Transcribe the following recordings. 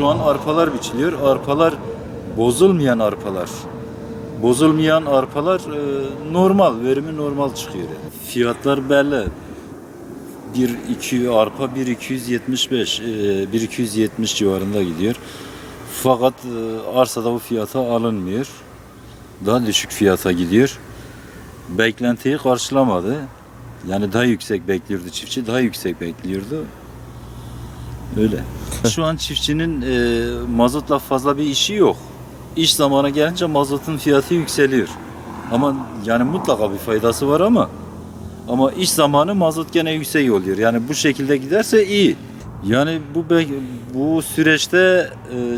Şu an arpalar biçiliyor. Arpalar bozulmayan arpalar. Bozulmayan arpalar normal, verimi normal çıkıyor. Yani. Fiyatlar belli. 1-2 arpa 1.275, 1.270 civarında gidiyor. Fakat arsada bu fiyata alınmıyor. Daha düşük fiyata gidiyor. Beklentiyi karşılamadı. Yani daha yüksek bekliyordu çiftçi, daha yüksek bekliyordu. Öyle. Şu an çiftçinin mazotla fazla bir işi yok. İş zamanı gelince mazotun fiyatı yükseliyor. Ama yani mutlaka bir faydası var ama iş zamanı mazot gene yüksek oluyor. Yani bu şekilde giderse iyi. Yani bu süreçte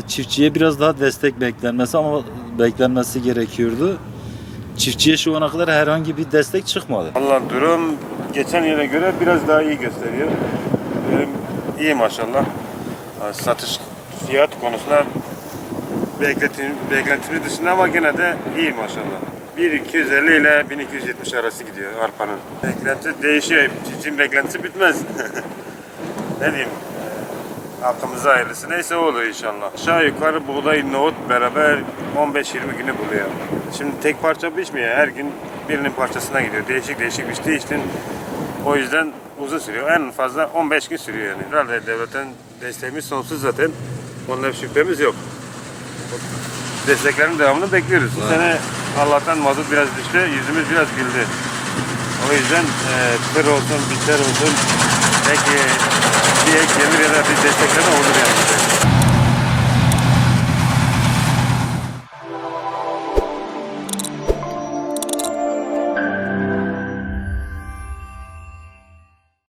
çiftçiye biraz daha destek beklenmesi gerekiyordu. Çiftçiye şu ana kadar herhangi bir destek çıkmadı. Allah durum geçen yıla göre biraz daha iyi gösteriyor. İyi maşallah. Satış fiyat konusunda beklentinin dışında ama gene de iyi maşallah. 1.250 ile 1270 arası gidiyor arpanın. Beklenti değişiyor. Çiftçinin beklentisi bitmez. Ne diyeyim? Hakkımıza hayırlısı. Neyse olur inşallah. Aşağı yukarı buğday, nohut beraber 15-20 günü buluyor. Şimdi tek parça biçmiyor. Her gün birinin parçasına gidiyor. Değişik biçtiği için o yüzden uzun sürüyor. En fazla 15 gün sürüyor yani. Herhalde devletten desteğimiz sonsuz zaten. Onunla bir şüphemiz yok. Desteklerin devamını bekliyoruz. Bu sene Allah'tan mazot biraz düştü. Yüzümüz biraz güldü. O yüzden tır olsun, biçer olsun belki bir ek demir ya da bir destekler olur yani.